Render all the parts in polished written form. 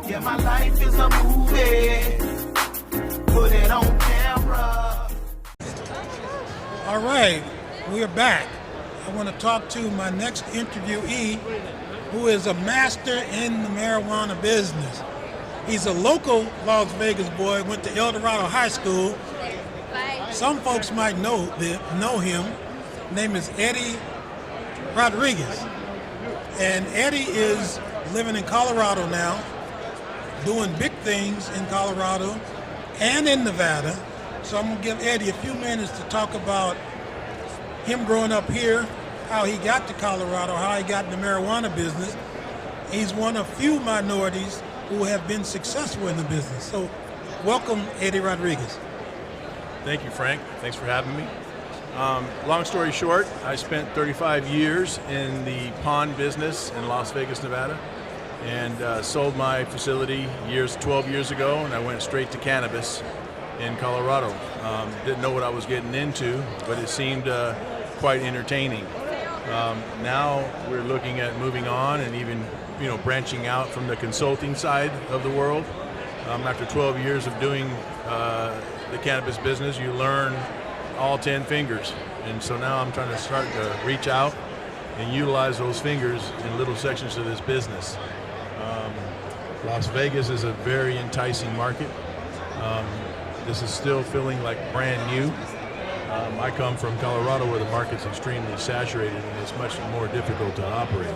Yeah, my life is a movie. Put it on camera. All right, we're back. I want to talk to my next interviewee, who is a master in the marijuana business. He's a local Las Vegas boy, went to El Dorado High School. Some folks might know him. His name is Eddie Rodriguez. And Eddie is living in Colorado now, doing big things in Colorado and in Nevada. So I'm gonna give Eddie a few minutes to talk about him growing up here, how he got to Colorado, how he got in the marijuana business. He's one of few minorities who have been successful in the business. So welcome, Eddie Rodriguez. Thank you, Frank. Thanks for having me. Long story short, I spent 35 years in the pawn business in Las Vegas, Nevada, and sold my facility 12 years ago, and I went straight to cannabis in Colorado. Didn't know what I was getting into, but it seemed quite entertaining. Now we're looking at moving on and even branching out from the consulting side of the world. After 12 years of doing the cannabis business, you learn all 10 fingers. And so now I'm trying to start to reach out and utilize those fingers in little sections of this business. Las Vegas is a very enticing market. This is still feeling like brand new. I come from Colorado where the market's extremely saturated and it's much more difficult to operate.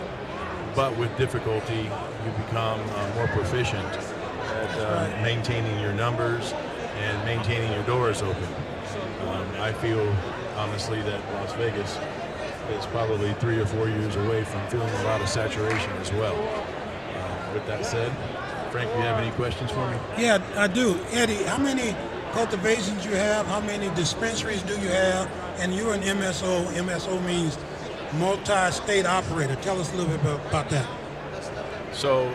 But with difficulty, you become more proficient at maintaining your numbers and maintaining your doors open. I feel, honestly, that Las Vegas is probably 3 or 4 years away from feeling a lot of saturation as well. With that said, Frank, do you have any questions for me? Yeah, I do. Eddie, how many cultivations you have? How many dispensaries do you have? And you're an MSO. MSO means multi-state operator. Tell us a little bit about that. So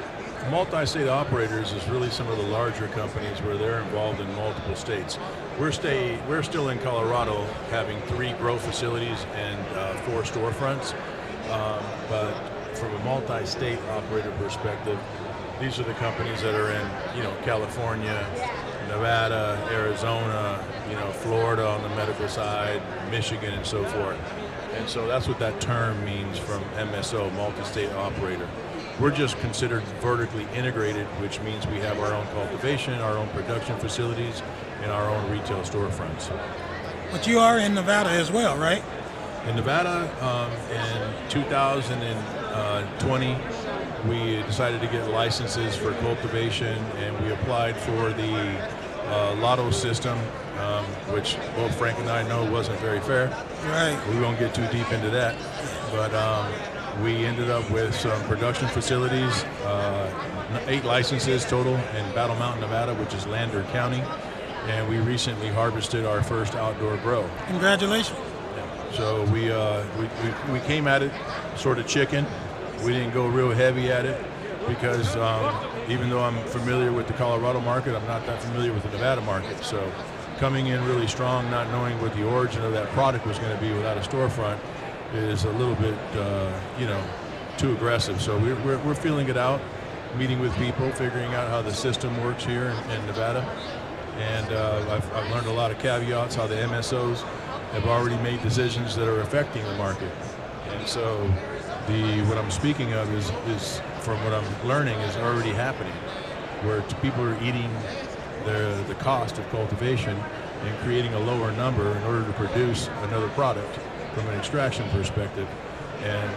multi-state operators is really some of the larger companies where they're involved in multiple states. We're still in Colorado having 3 grow facilities and 4 storefronts. But from a multi-state operator perspective, these are the companies that are in California, Nevada, Arizona, Florida on the medical side, Michigan, and so forth. And so that's what that term means from MSO, multi-state operator. We're just considered vertically integrated, which means we have our own cultivation, our own production facilities, and our own retail storefronts. But you are in Nevada as well, right? In Nevada, in 2020, we decided to get licenses for cultivation, and we applied for the lotto system, which both Frank and I know wasn't very fair. Right. We won't get too deep into that, but we ended up with some production facilities, 8 licenses total in Battle Mountain, Nevada, which is Lander County, and we recently harvested our first outdoor grow. Congratulations. So we came at it sort of chicken. We didn't go real heavy at it because even though I'm familiar with the Colorado market, I'm not that familiar with the Nevada market. So coming in really strong, not knowing what the origin of that product was going to be without a storefront is a little bit, too aggressive. So we're feeling it out, meeting with people, figuring out how the system works here in Nevada. And I've learned a lot of caveats, how the MSOs have already made decisions that are affecting the market. And so what I'm speaking of is from what I'm learning is already happening, where people are eating the cost of cultivation and creating a lower number in order to produce another product from an extraction perspective. And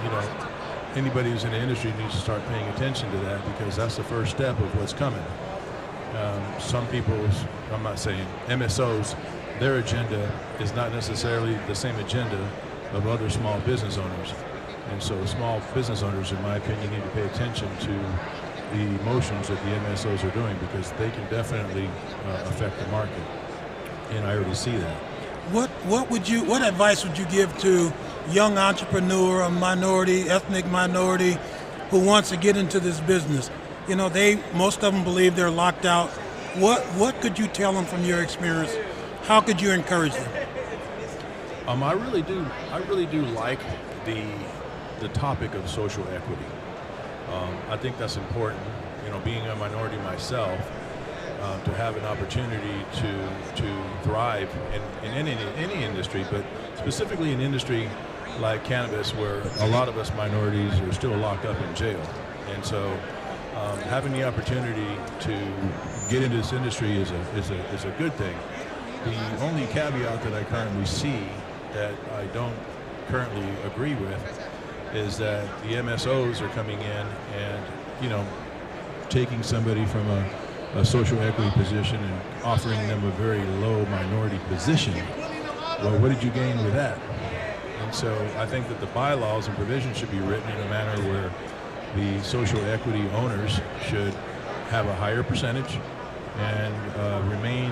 anybody who's in the industry needs to start paying attention to that, because that's the first step of what's coming. Some people's, I'm not saying MSOs, their agenda is not necessarily the same agenda of other small business owners. And so small business owners, in my opinion, need to pay attention to the motions that the MSOs are doing, because they can definitely affect the market. And I already see that. What advice would you give to young entrepreneur, a minority, ethnic minority, who wants to get into this business? Most of them believe they're locked out. What could you tell them from your experience? How could you encourage them? I really do like the topic of social equity. I think that's important. Being a minority myself, to have an opportunity to thrive in any industry, but specifically in industry like cannabis, where a lot of us minorities are still locked up in jail. And so having the opportunity to get into this industry is a good thing. The only caveat that I currently see that I don't currently agree with is that the MSOs are coming in and, you know, taking somebody from a social equity position and offering them a very low minority position. Well, what did you gain with that? And so I think that the bylaws and provisions should be written in a manner where the social equity owners should have a higher percentage and remain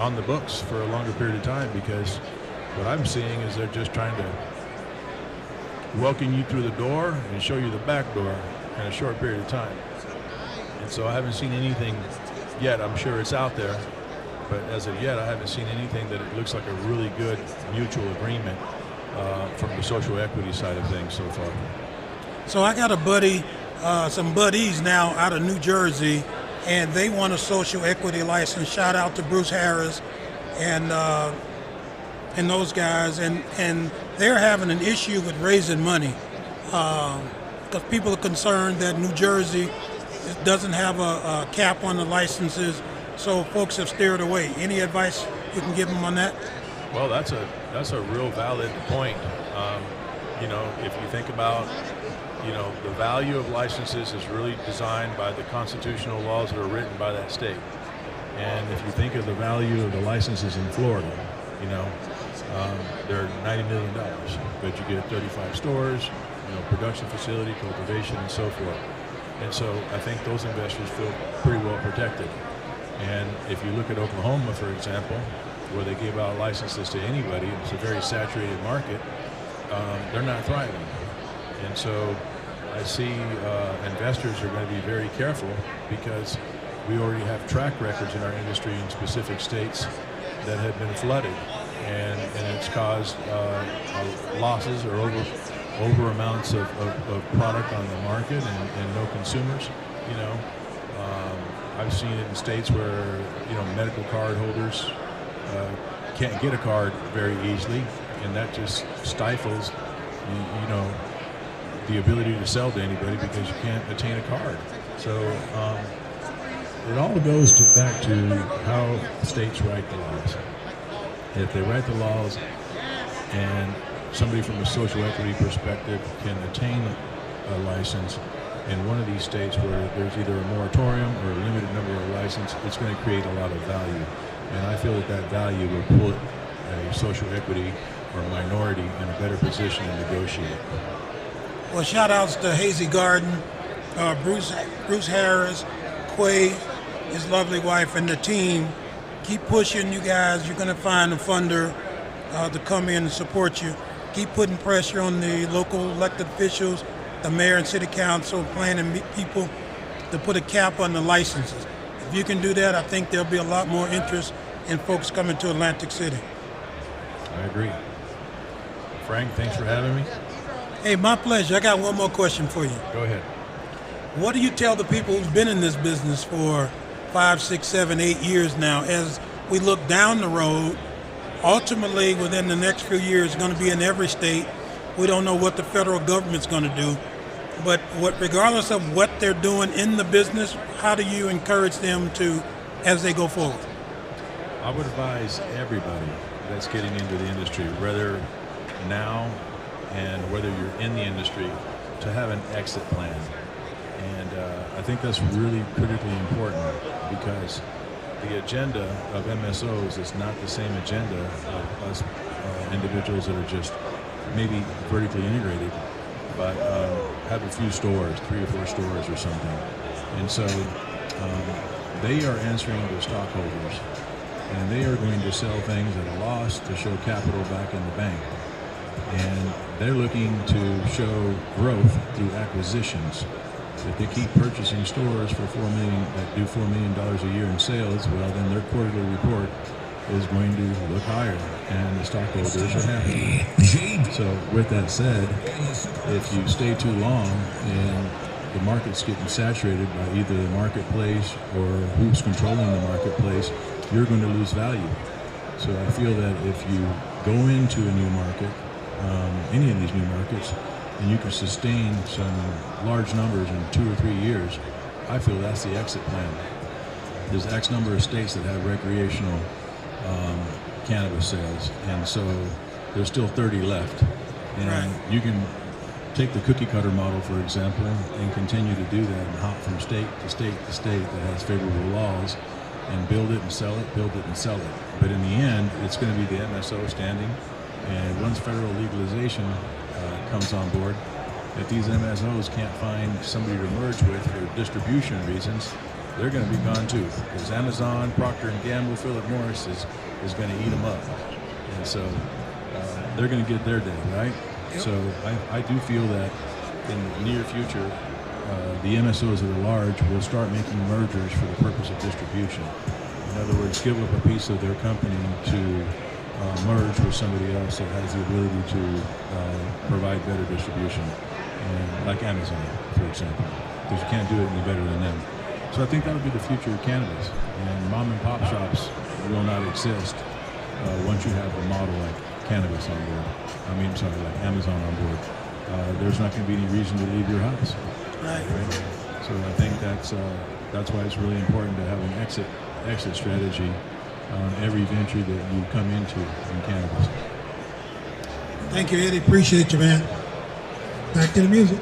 on the books for a longer period of time, because what I'm seeing is they're just trying to welcome you through the door and show you the back door in a short period of time. And so I haven't seen anything yet. I'm sure it's out there, but as of yet, I haven't seen anything that it looks like a really good mutual agreement from the social equity side of things so far. So I got a buddy, some buddies now out of New Jersey, and they want a social equity license. Shout out to Bruce Harris and those guys, and they're having an issue with raising money because people are concerned that New Jersey doesn't have a cap on the licenses, so folks have steered away. Any advice you can give them on that? Well, that's a real valid point. You know, if you think about, you know, the value of licenses is really designed by the constitutional laws that are written by that state. And if you think of the value of the licenses in Florida, you know, they're $90 million, but you get 35 stores, you know, production facility, cultivation, and so forth. And so I think those investors feel pretty well protected. And if you look at Oklahoma, for example, where they give out licenses to anybody, it's a very saturated market, they're not thriving. And so I see investors are going to be very careful, because we already have track records in our industry in specific states that have been flooded, and it's caused losses or over amounts of product on the market and no consumers. You know, I've seen it in states where, you know, medical card holders can't get a card very easily, and that just stifles, you know, the ability to sell to anybody because you can't attain a card. So it all goes back to how states write the laws. If they write the laws and somebody from a social equity perspective can attain a license in one of these states where there's either a moratorium or a limited number of licenses, it's going to create a lot of value. And I feel that value will put a social equity or minority in a better position to negotiate. Well, shout outs to Hazy Garden, Bruce Harris, Quay, his lovely wife, and the team. Keep pushing, you guys. You're going to find a funder to come in and support you. Keep putting pressure on the local elected officials, the mayor and city council, planning people to put a cap on the licenses. If you can do that, I think there'll be a lot more interest in folks coming to Atlantic City. I agree. Frank, thanks for having me. Hey, my pleasure. I got one more question for you. Go ahead. What do you tell the people who've been in this business for 5, 6, 7, 8 years now, as we look down the road? Ultimately, within the next few years, it's going to be in every state. We don't know what the federal government's going to do. But regardless of what they're doing in the business, how do you encourage them to, as they go forward? I would advise everybody that's getting into the industry, whether now and whether you're in the industry, to have an exit plan. And I think that's really critically important, because the agenda of MSOs is not the same agenda of us individuals that are just maybe vertically integrated, but have a few stores, 3 or 4 stores or something. And so they are answering to stockholders, and they are going to sell things at a loss to show capital back in the bank. And they're looking to show growth through acquisitions. If they keep purchasing stores for $4 million that do $4 million a year in sales, well, then their quarterly report is going to look higher, and the stockholders are happy. So with that said, if you stay too long in the market's getting saturated by either the marketplace or who's controlling the marketplace, you're going to lose value. So I feel that if you go into a new market, any of these new markets, and you can sustain some large numbers in 2 or 3 years, I feel that's the exit plan. There's X number of states that have recreational cannabis sales, and so there's still 30 left. And Right. you can take the cookie cutter model, for example, and continue to do that and hop from state to state to state that has favorable laws and build it and sell it, build it and sell it. But in the end, it's going to be the MSO standing, and once federal legalization comes on board, if these MSOs can't find somebody to merge with for distribution reasons, they're going to be gone too, because Amazon, Procter & Gamble, Philip Morris is going to eat them up. And so they're going to get their day, right? Yep. So I do feel that in the near future, the MSOs that are large will start making mergers for the purpose of distribution. In other words, give up a piece of their company to merge with somebody else that has the ability to provide better distribution, and like Amazon, for example, because you can't do it any better than them. So I think that'll be the future of cannabis, and mom and pop shops will not exist once you have a model like cannabis on board. Like Amazon on board. There's not going to be any reason to leave your house. Right. So I think that's why it's really important to have an exit strategy on every venture that you come into in cannabis. Thank you, Eddie. Appreciate you, man. Back to the music.